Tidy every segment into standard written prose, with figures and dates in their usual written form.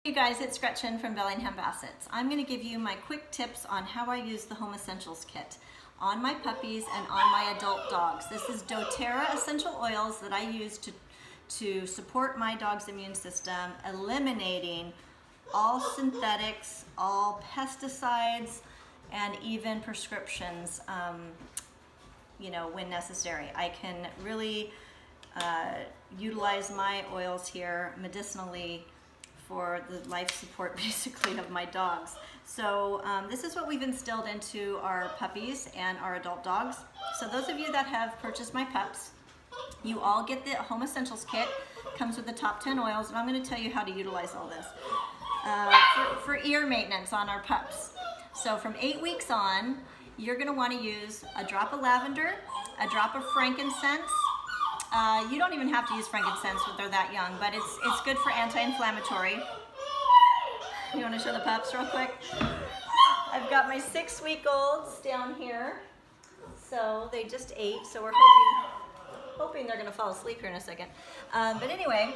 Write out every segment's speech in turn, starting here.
Hey guys, it's Gretchen from Bellingham Bassets. I'm going to give you my quick tips on how I use the Home Essentials Kit on my puppies and on my adult dogs. This is Doterra essential oils that I use to support my dog's immune system, eliminating all synthetics, all pesticides, and even prescriptions, when necessary. I can really utilize my oils here medicinally for the life support basically of my dogs. So this is what we've instilled into our puppies and our adult dogs. So those of you that have purchased my pups, you all get the Home Essentials Kit. Comes with the top 10 oils, and I'm going to tell you how to utilize all this. For ear maintenance on our pups. So from 8 weeks on, you're going to want to use a drop of lavender, a drop of frankincense. You don't even have to use frankincense when they're that young, but it's good for anti-inflammatory. You want to show the pups real quick? I've got my 6-week-olds down here. So they just ate, so we're hoping they're going to fall asleep here in a second. But anyway,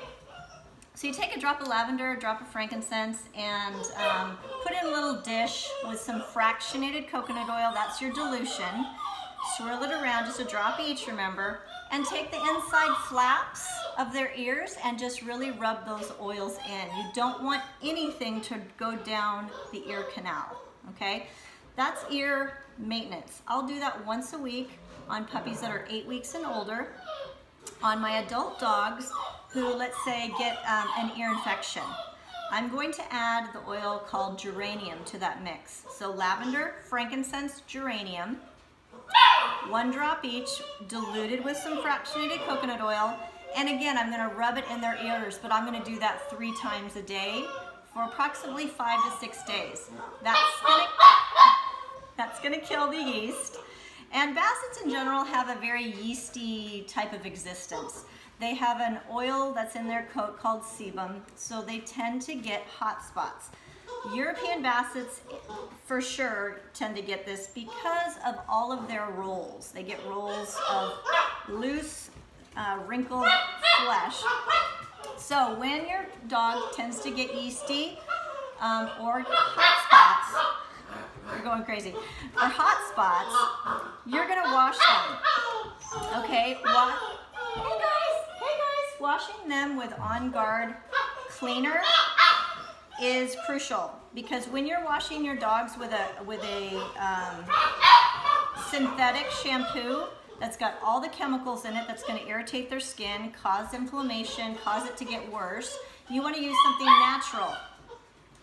so you take a drop of lavender, a drop of frankincense, and put in a little dish with some fractionated coconut oil. That's your dilution. Swirl it around, just a drop each, remember, and take the inside flaps of their ears and just really rub those oils in. You don't want anything to go down the ear canal, okay? That's ear maintenance. I'll do that once a week on puppies that are 8 weeks and older. On my adult dogs who, let's say, get an ear infection, I'm going to add the oil called geranium to that mix. So lavender, frankincense, geranium, 1 drop each, diluted with some fractionated coconut oil. And again, I'm going to rub it in their ears, but I'm going to do that 3 times a day for approximately 5 to 6 days. That's going to kill the yeast. And Bassets in general have a very yeasty type of existence. They have an oil that's in their coat called sebum, so they tend to get hot spots. European Bassets for sure tend to get this because of all of their rolls. They get rolls of loose, wrinkled flesh. So when your dog tends to get yeasty or hot spots, you're going crazy, or hot spots, you're gonna wash them, okay? Hey guys, washing them with On Guard cleaner is crucial, because when you're washing your dogs with a synthetic shampoo that's got all the chemicals in it that's going to irritate their skin, cause inflammation, cause it to get worse, you want to use something natural.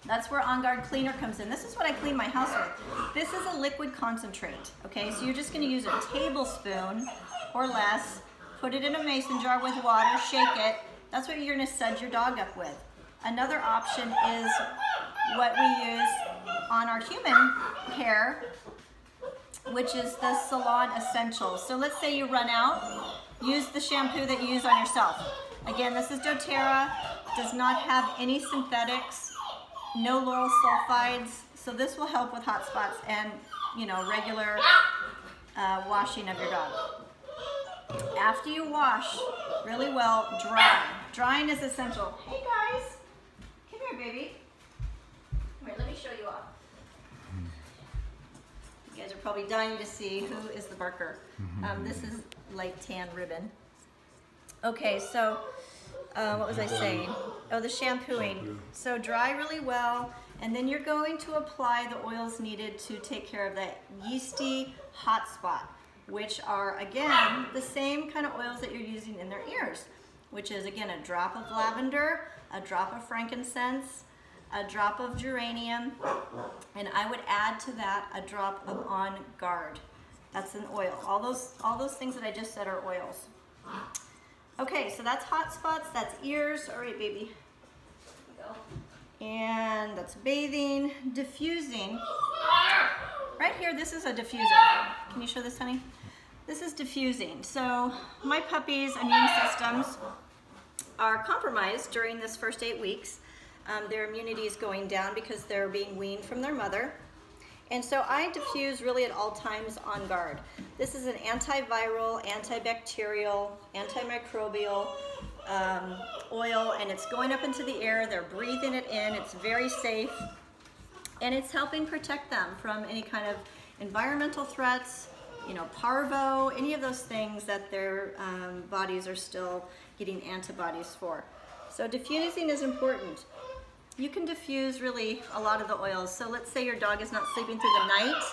That's where On Guard cleaner comes in. This is what I clean my house with. This is a liquid concentrate, okay? So you're just going to use a tablespoon or less, put it in a mason jar with water, shake it. That's what you're going to suds your dog up with. Another option is what we use on our human hair, which is the Salon Essentials. So let's say you run out, use the shampoo that you use on yourself. Again, this is Doterra, does not have any synthetics, no lauryl sulfides, so this will help with hot spots and, regular washing of your dog. After you wash really well, dry. Drying is essential. Hey guys. Baby. Wait, let me show you off. You guys are probably dying to see who is the barker. This is light tan ribbon. Okay, so what was I saying? Oh, the shampooing. So dry really well, and then you're going to apply the oils needed to take care of that yeasty hot spot, which are, again, the same kind of oils that you're using in their ears, which is, again, a drop of lavender, a drop of frankincense, a drop of geranium, and I would add to that a drop of On Guard. That's an oil. All those things that I just said are oils. Okay, so that's hot spots, that's ears. All right, baby. Go. And that's bathing, diffusing. Right here, this is a diffuser. Can you show this, honey? This is diffusing. So my puppies' immune systems are compromised during this first 8 weeks. Their immunity is going down because they're being weaned from their mother. And so I diffuse really at all times On Guard. This is an antiviral, antibacterial, antimicrobial oil, and it's going up into the air. They're breathing it in. It's very safe, and it's helping protect them from any kind of environmental threats, you know, parvo, any of those things that their bodies are still getting antibodies for. So diffusing is important. You can diffuse really a lot of the oils. So let's say your dog is not sleeping through the night.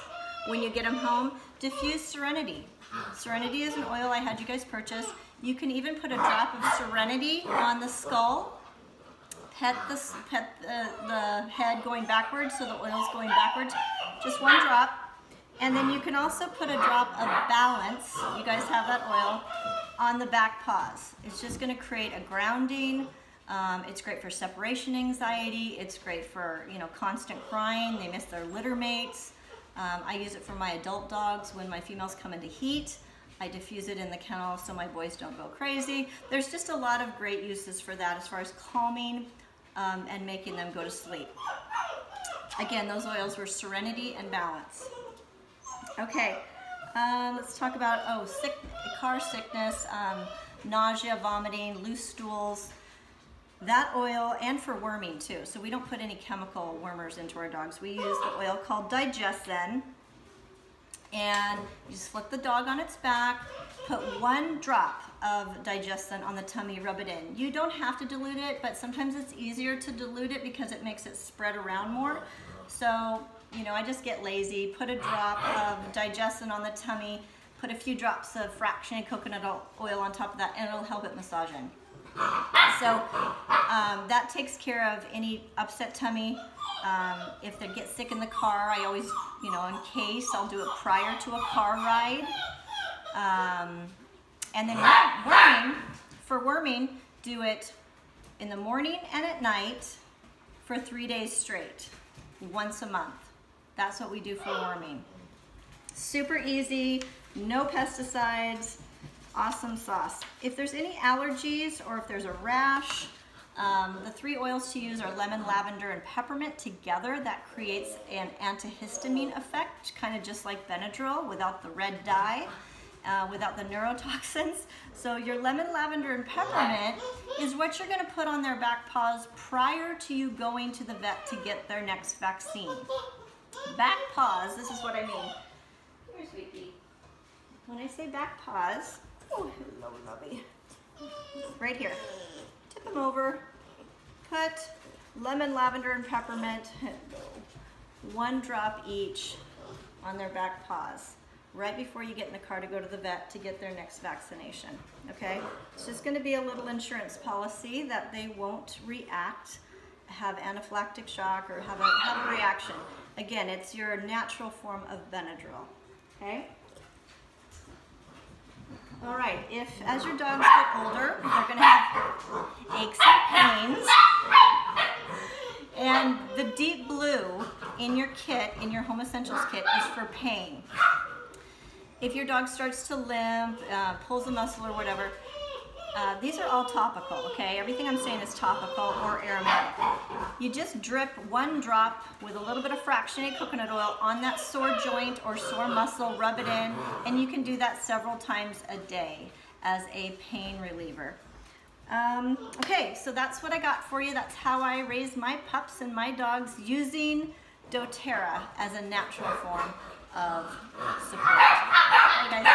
When you get them home, diffuse Serenity. Serenity is an oil I had you guys purchase. You can even put a drop of Serenity on the skull. Pet the head going backwards, so the oil's going backwards. Just one drop. And then you can also put a drop of Balance, you guys have that oil, on the back paws. It's just going to create a grounding. It's great for separation anxiety. It's great for, you know, constant crying. They miss their litter mates. I use it for my adult dogs when my females come into heat. I diffuse it in the kennel so my boys don't go crazy. There's just a lot of great uses for that as far as calming and making them go to sleep. Again, those oils were Serenity and Balance. Okay, let's talk about, car sickness, nausea, vomiting, loose stools. That oil, and for worming too. So we don't put any chemical wormers into our dogs. We use the oil called Digestin. And you just flip the dog on its back, put one drop of Digestin on the tummy, rub it in. You don't have to dilute it, but sometimes it's easier to dilute it because it makes it spread around more. So, you know, I just get lazy, put a drop of Digestin on the tummy, put a few drops of fractionated coconut oil on top of that, and it'll help it massage in. So that takes care of any upset tummy. If they get sick in the car, I always, you know, in case, I'll do it prior to a car ride. And then for worming, do it in the morning and at night for 3 days straight, once a month. That's what we do for worming. Super easy, no pesticides. Awesome sauce. If there's any allergies or if there's a rash, the 3 oils to use are lemon, lavender, and peppermint together. That creates an antihistamine effect, kind of just like Benadryl without the red dye, without the neurotoxins. So your lemon, lavender, and peppermint is what you're going to put on their back paws prior to you going to the vet to get their next vaccine. Back paws, this is what I mean. Here, sweetie. When I say back paws, oh, hello, lovey. Right here. Tip them over. Put lemon, lavender, and peppermint. One drop each on their back paws right before you get in the car to go to the vet to get their next vaccination. Okay? It's just going to be a little insurance policy that they won't react, have anaphylactic shock, or have a reaction. Again, it's your natural form of Benadryl. Okay? All right, if as your dogs get older, they're going to have aches and pains. And the deep blue in your kit, in your Home Essentials kit, is for pain. If your dog starts to limp, pulls a muscle or whatever, these are all topical, okay? Everything I'm saying is topical or aromatic. You just drip one drop with a little bit of fractionated coconut oil on that sore joint or sore muscle, rub it in, and you can do that several times a day as a pain reliever. Okay, so that's what I got for you. That's how I raise my pups and my dogs using Doterra as a natural form of support. Bye, guys.